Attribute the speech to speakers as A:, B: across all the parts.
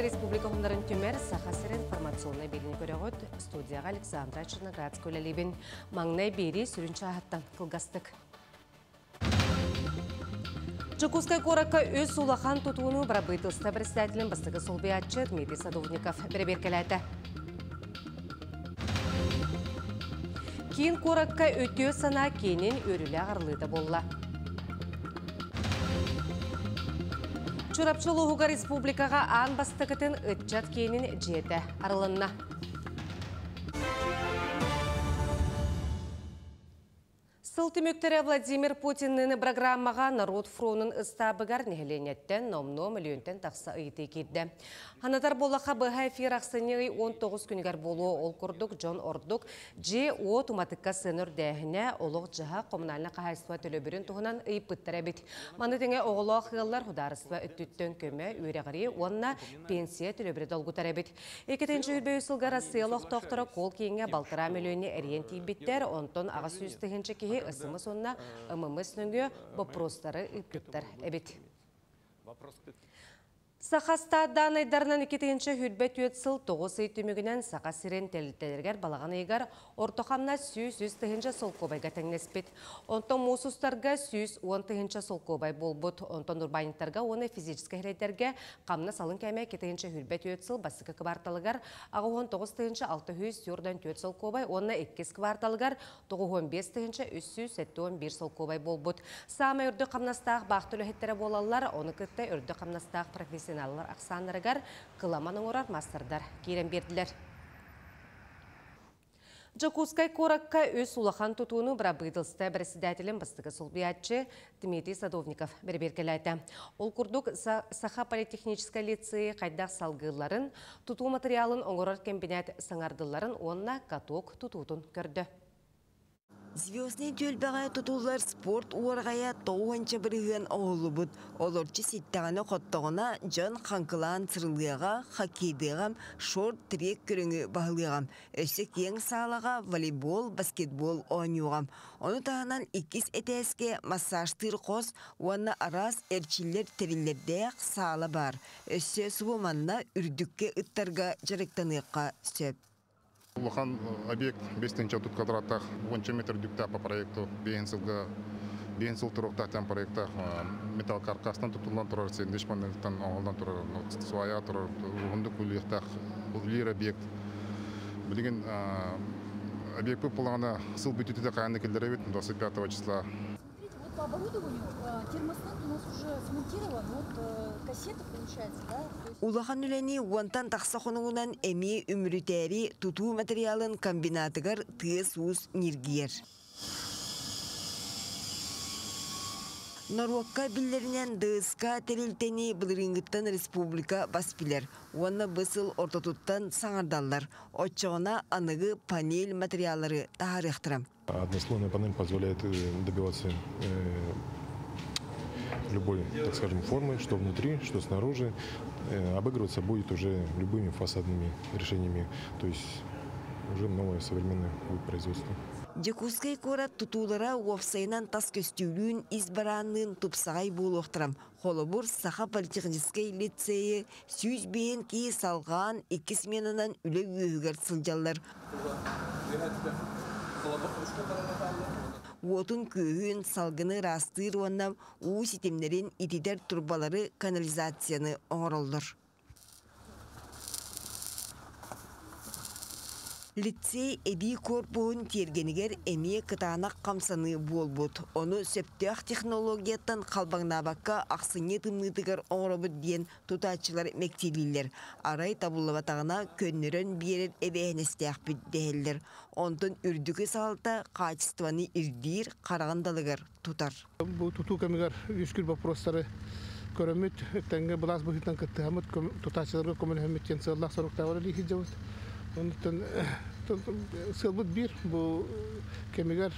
A: Республика Хумнарын түмер сахасыр информационный белін көрігіт студияға Александра Черноградская лебен маңнай бері сүрінші ағаттан қылғастық. Чукускай коракка өз сулахан тұтуыны барабытылста председателін бастығы Солбиятчы Дмитрий Садовников берекеләді. Кейін коракка өтеу сана кенен өрілі ағырлыды болла. Чурапчылуға республикаға аң бастықытын үтчат кенін жеті арылынна. Сылтымөктері Владимир Путиннің программаға народ фронын ұстабығар нехеленеттен номно миллионтен тақса ұйты кедді. Ханатар болақа бұға эфир ақсыны 19 күнігер болу ол күрдік Джон Ордық же о туматыққа сыныр дәхіне олық жыға коммунальна қағайсыва төлөбірін тұғынан ұйыппыттар әбет. Манытыңа оғылық ғылар хударысыва үттіттен көмі өреғари онына пенсия төлөбірі долгутар әбет. Екетінші үрбе үсілгара сыйлық тоқтыры қол кейінге балтыра миллионы әрен тейбіттер, онтон аға сүйістігінші кейі ысымы сонна ымымыз нүнгі бопростары үптіттар әбет. Сақаста данайдарынан 2-ші хүлбәт өтсіл 9 түмігінен сақа сирен тәлітелергер балаған егер ортоқамна сүйіз тігінші сол көбайға тәңнеспет. Онтон мұсыстарға сүйіз 10-ші сол көбай болбыт. Онтон урбаниттарға оны физическі хереттерге қамна салын кәме 2-ші хүлбәт өтсіл басықы кварталығар ағы 19-ші 600 юрдан 4 сол көбай, оны 2 кварталығар 15-ші 371 сол көбай болбыт. Сама үрді қамнастағы бақтылы хеттері болалар, оны күтті үрді қамнастағы профессионалдар ақсанырығар қыламаның орар мастырдар керен берділер. Чукускай коракка өз улахан тұтуыны барабытылсты председателін бастығы Солбиятчы Дмитрий Садовников берберкеләді. Ол күрдік Саха политехническай лицейі қайдақ салғыларын, тұту материалын оңырар комбинат саңардыларын онына каток тұтуытын көрді.
B: Звездный тюльбәгә тутулар спорт уаргая тоғанча бірген оғылы бұд. Оларчы сеттағаны қоттығына жан қанқылан сырылыға, хоккейдығам, шорт-трек көріңі бағылығам. Өсік ең сағалаға волейбол, баскетбол ойнуғам. Оны тағынан 2 әтәске массажтыр қос, уанна арас әрчілер терілердәк сағала бар. Өсі сұбыманна үрдікке үттарға жарықтаныққа сөп.
C: Улахан объект 5-ші тут квадраттах 10 метр дүкта по проекту бейінсіл тұрықта тән проекта металл каркастан тұтылдан тұрар сендешмандықтан оғылдан тұрар свая тұрар ұғынды көліқтақ ұлыр объект. Білген объект көп болғана сыл бүтеті қайынды келдері бет 25 числа.
D: По оборудованию термостат у нас уже смонтирован, вот кассета получается, да?
B: Улахан үләне уантан тақсақонуынан әме үмірітәрі тұту материалын комбинатығар тыз уыз нергер. Норвакка биллерінен дыска тәрелтені бұлырыңғыттан республика баспилер. Уанна бұсыл ортотуттан саңардалар. Отчағына анығы панель материалары тағарықтырам.
E: Однослойная панель позволяет добиваться любой, так скажем, формы, что внутри, что снаружи. Обыгрываться будет уже любыми фасадными решениями, то есть уже новое современное будет производство.
B: Чукускай корат тутулара уофсайнан тас көстүүлүүн избаранын тупсагай болуқтырам. Холобур Саха политехническай лицейі сүйіз бейін кей салған 2 сменанан үлі өйгер сылжалар. Уотун күйін салғыны растыр оннам уу системлерин итидер турбалары канализацияны оңыролдыр. Лицей эби корпуын тергенігер әме кытанақ қамсаны болбуд. Оны сөптіақ технологияттан қалбаңнабаққа ақсыне тымнытығыр оңырабыд дейін тұтатшылар мектебилер. Арай табылыватағына көннерін берер әбәйіністіяқ бүддәйілдер. Онтын үрдігі салта қачестваны ирдир қарағандалығыр тұтар.
F: Бұл тұту көмігер үшкіл вопростары көрімет, өктәнгі бұлас бұхиттан күттіғамыд тұтатшыларға көмілхәметтен сығылақ сұрықтағыры дейхі жауыз. Ondan sılbıt bir bu kemiger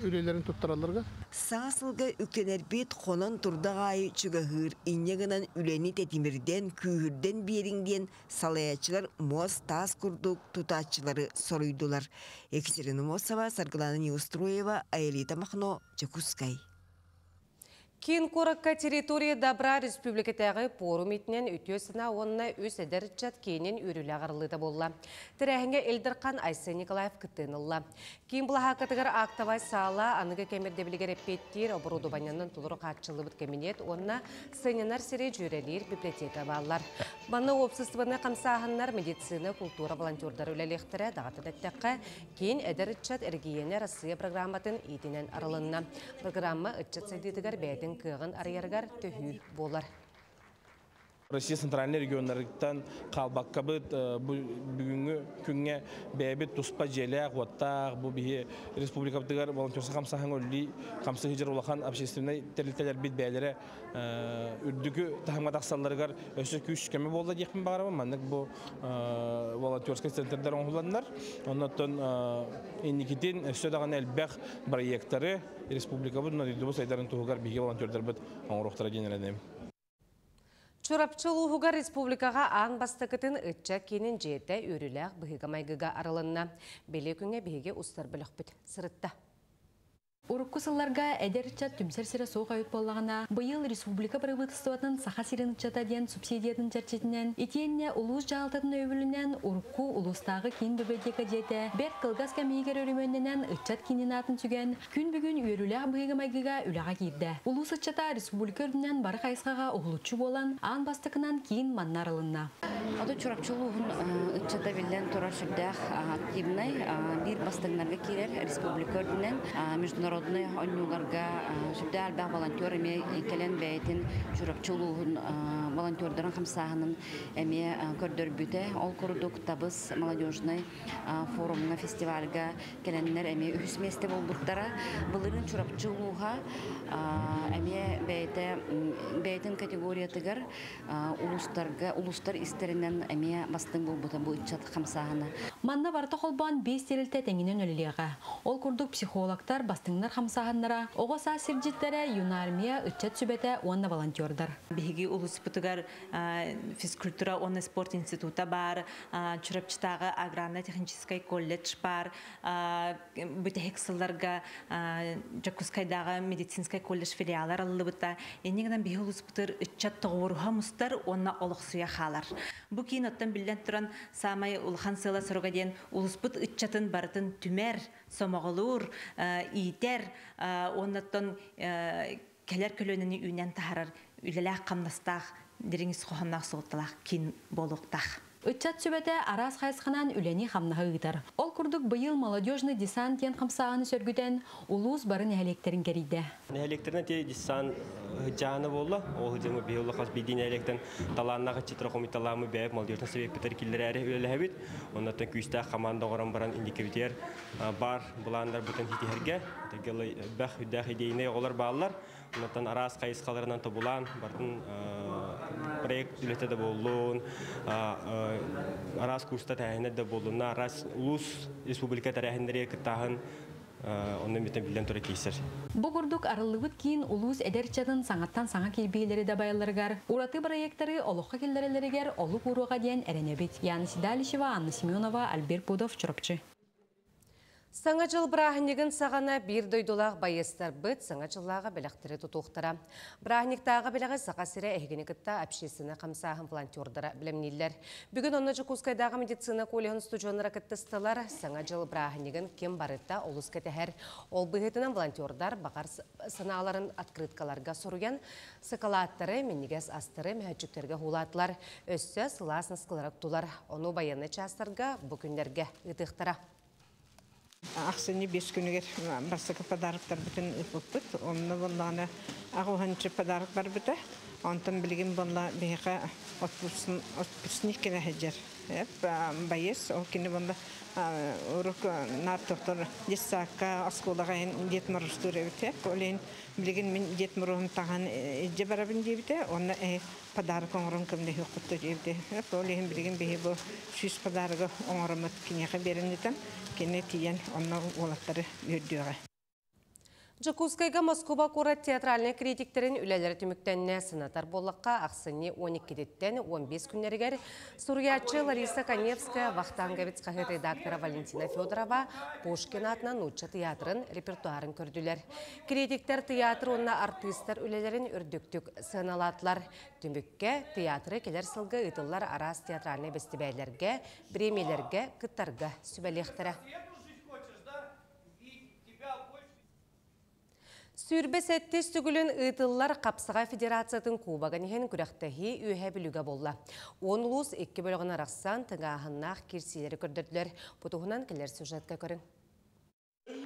F: ülelerin tuttarallarga.
B: Sağa sılga üktener bit konan turdağayı çıgahır inyeğinden üleni tetimirden kühürden birinden salayatçılar moz tas kurduk tutatçıları soruydular. Екатерина Мосова, Саргалана Неустроева, Аэлита Махно, Чукускай.
A: Кин коракка территория Добра республикатағы форум итінен үтесіна онына өз әдірчат кейінен үрілі ағарылыда болла. Тірәхінге Элдірқан Айсы Николаев күттінілла. Кейін бұлаға қатығыр актавай сала анығы кәмерде білігер әппеттер обыруды банянын тұлыры қатшылы бұд кәмінет онына сынянар сірі жүрелер библиотека балар. Баны опсыстывыны қамсағынлар медицина, культура волонтердар өлелектірі дағатыдаттаққа кейін әдірчат әргейені Россия программатын етінен арылынна. Программа үтчат сайдетігер бәйдің кығын арыярғар төхі болар.
G: Россия центральный регионлардан қалбаққа бұд бүгінгі күнге бәйбет тұспа желі қуаттақ бұл бейі республикаптығар волонтерсы қамсағын өлі қамсы хижар олақан общественный тәрілтелер бет бәйлері үрдігі тағымға тақсаларығар өсі күш кәмі болды екпін бағарабы мәнік бұл волонтерскай центрдар оңғыландар. Оннаттан енекетен өсі даған әлбәқ проекттары республика бұд ұнадылды сайдарын тұғығар бейге волонтердар бұд оңырықтара денелінем.
A: Чурапчылуғыға республикаға аң бастықытын үтча кенін жеті өріләқ бұғыға майғыға арылынна. Беле күнге бейге ұстар білік біт. Сырытта.
H: Уруккусылларга эдерчат түмсер сире соқ айып боллағына бұйыл республика правительствотын саха сирен чатаден субсидиятын чарчетінен итенне улус жалтатын өвілінен урукку улустағы кейін бөбедегі деті бәр қылғас кәмейгер өріменінен үтчат кенін атын түген күн бүгін өріләқ бұйығы майгыға үліға кейді. Улус үтчата республика өрдінен бары қайысқаға ұғылытшы болан аң бастықынан кейін маннарылынна.
I: Ады чурапчылуғын үтчата білден тұрар сүрдәқ активнай бір бастығынарға керер республика өрдінен международный онюларга сүрдә албақ волонтер эме келен бәйтін чурапчылуғын волонтердарын қамсағының эме көрдөр бүте ол құрдық табыс молодежный форумына фестивальга келеннер эме үхісместі болдықтара бұлырын чурапчылуға эме бәйтін категориятығыр улустар истерінен эме бастың болбыта бұл үтчат қамсағына.
H: Манна барты қолбан 5 терілті тәңінен өлілеға. Ол құрдық психологтар бастыңнар қамсағынлара, оғаса сирджеттері юнармия үтчат сүбеті онна волонтердар.
J: Беги улус путугар физкультура онна спорт института бар, чурапчытағы аграрно-технический колледж бар, бүті хексылларға Жакускайдағы медицинский колледж филиалар алылы бұта. Енегінен беги улус путугар үтчат тұғыруға мұстар онна олықсуя қалар. Бұ кейін оттан білден тұран самай улхан сыла сұрға ден улуспыт үтчатын барытын түмер, сомағылур, ийтер, оннаттан кәлер көлөніні үйнен тахарар, үлеләқ қамнастақ, деріңіз қоғаннақ соғытталақ, кен болуқтақ.
H: Үтчат сүбәті арас қайысқанан үләне қамнаға ұйтар. Ол күрдік бұйыл молодежный десант ен қамсағаны сөргіден улус барын әлектерін кәрейді.
K: Әлектерін те десант жаны болды. Ол ғыдымы бейолы қас бейден әлектен таланнаға читра қомиталамы бәйіп молодежный себеп бітір келдер әрі өлі әбет. Оннаттан күйістәқ қаманда ғоран баран индикавитер бар бұландар бұтын хитихерге. Тәгелі бәқ үдәқ идейіне олар балылар. Оннаттан арас қайысқаларынан табылан бардың проект үлетеді болуын, арас курста тәйінет де болуын, арас ұлыс республика тәрәхіндері күттағын онын бетін білден тұры кейсір.
H: Бұғырдық арылығыт кейін ұлыс әдерчатын саңаттан саңа келбейлері де байылырғар. Ураты проекттары олыққа келдерелерігер олық ұруға дейін әренебет. Яны Сидалишева, Анна Семенова, Альберт Пудов, Чурапчы.
A: Саңа жыл бірағынегін сағана бір дойдолақ байыстар бұд саңа жыллаға біліқтірі тұтуқтыра. Бірағынектағы біліғі сақа сірі әйгенекітті әпшесіні қамсағын волонтердары білімнелер. Бүгін оны Жакускайдағы медицина коллегін студионыра кіттістілер саңа жыл бірағынегін кем барытта олыс кәтәхәр. Ол бұғытынан волонтердар бағар сыналарын открыткаларға соруян сықалаттары меннегес астыры мәхәтчіктерге хулатылар. Өсі сыласын сқыларық тұлар. Оны баяны частарға бүкіндерге ұтықтыра.
L: Ақсыны 5 күнігер басықы подарықтар бүтін ұпыппыт. Онны болағына ағуғанчы подарық бар бүті. Онтан білген болға бейіға отпусник кені әжер. Байыз, ол кені болға ұрық нар тоқтыр десаққа асқолағайын дет мұрыстыр өте. Олейін білген мен дет мұрығын таған әже барабын дейбіте. Оны подарық оңырын көмді өқытты дейбіте. Олейін білген бейі бұл 100 подарығы оңырымыт кенеға беріндетен. Кені тиен онна олаттары өйдіға.
A: Жакускайга Москва курат театральный критиктерин үлелері түміктенне сынатар болаққа ақсыны 12-деттен 15 күннергер Сурьячы Лариса Каневская, Вахтанговец қағыт редактора Валентина Федорова Пушкин атынан Нуча театрын репертуарын көрділер. Критиктер театр онна артистер үлелерін үрдіктік сыналатылар. Түмікке театры келер сылғы ұтылар арас театральный бестібәйлерге, премиялерге, кыттарға сүбәлектері. Сүрбе сәтті сүгілін ұтылар Қапсыға Федерациятын Кубаганихен күрәқтәхи үйе білуге болла. 10 ұлыс 2 бөлігін арақсан тыңағыннақ керсилері көрдірділер. Бұтығынан келер сюжетке көрін.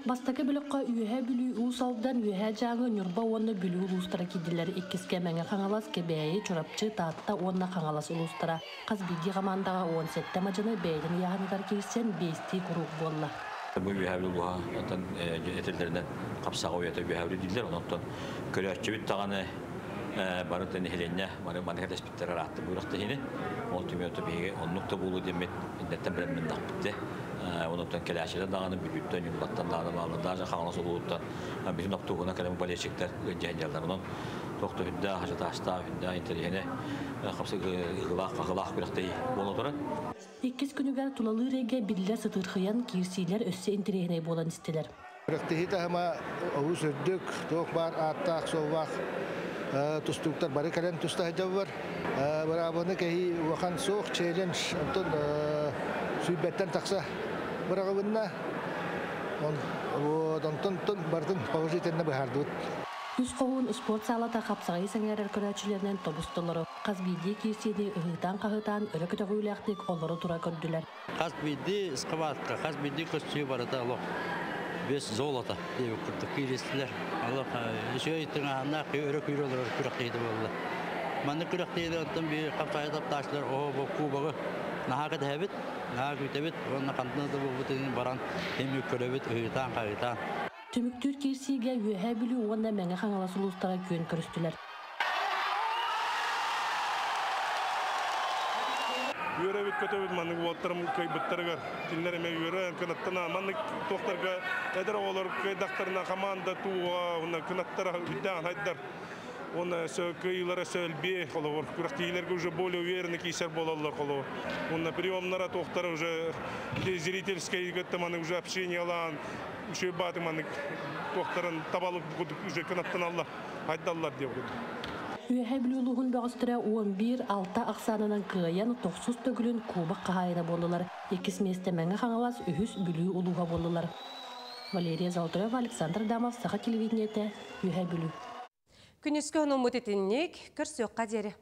M: Бастакы біліққа үйе білу ұсалдан үйе жаңы нүрба оны білу ұлыстара кеділер еккіске мәңі қаңалас кебәйі чұрапчы таатта онына қаңалас ұлыстара. Қазбеди ғамандаға 17 мажыны бәйдің яғынығар керсен бейсті құруқ болла.
N: Бұл үйәбіл бұға әтелдерінен қапсаға өйеті үйәбіл дейділер. Онықтан көрі әрчебет тағаны барытын әхеленне, манықат әспеттері ратты бұйрақты хені. Ол түмей өті бейге онлықта болу деметіндеттен біліммен дақпытты. Онықтан кәләшелер дағаны бүліттен, юлаттан дағаны мағылы дағжа қаңыласы болуыттан. Bizim noktuğuna kalemi balyaçıklar önceyenlerler onun. Doktor hüdda, hacata hasta, hüdda intelligene, kapsa gılaq bıraktı boludur.
M: İkiz günüger tulalı rege biller satırxıyan kirsiler össe intelligene bolan isteler.
F: Bıraktı hita ama avuz ördük, tok bar, atak, sovak, tustuklar bari kalen tusta hacab var. Berabanı kehi vakan soğuk challenge, antun sübetten taksa bırakabınna. Ondan bardan pavajitenle bahardut.
M: Yüz kovun spor salata kapsayı sengerer körəçilerden tobustoları. Qazbidi kirsidi ıhıtan qahıtan öröküte güyləkdik onları tura gördüler.
O: Qazbidi skavatka, qazbidi kostuyu barada Allah. Biz zolata diye kurduk kiristler. Allah şu ittiğana örök yürüyorlar kürekeydi valla. Manı kürekeydi ondan bir kapsayı taşlar o bu kubağı. Nahakat hebit, nahakat hebit, onun kantında da bu bütün baran hem yükselebit, ıhıtan kayıtan.
M: Tümüktür kirsiga yühe bilü oğanda məngə xanalası ulustara köyün körüstüler.
P: Yürübüt kötübüt manık oturum köy bitterger. Dinlerime yürü kınattına manık doktorga eder olur köy daktarına komanda tuğa ona kınattara bidan haydar. Ona köylere söylebi olur. Küreklilerge уже более уверенно кисер болалар olur. Ona приемнара тоқтар уже зрительская геттеманы уже общение алан. Еще батыманы тоқтарын табалып уже кынаттаналар. Хайдаллар деп.
M: Үйе білуілуғын бағыстыра 11-6 ақсанынан кыян 9 төгілін Кубақ қағайына болылар. Екіс месті мәңі қаңалас үйіс білу ұлуға болылар. Валерия Золотарева, Александр Дамов, Саха телевидениеті, үйе білу.
A: Күнескі оның мұтетіннек көрсөк қадері.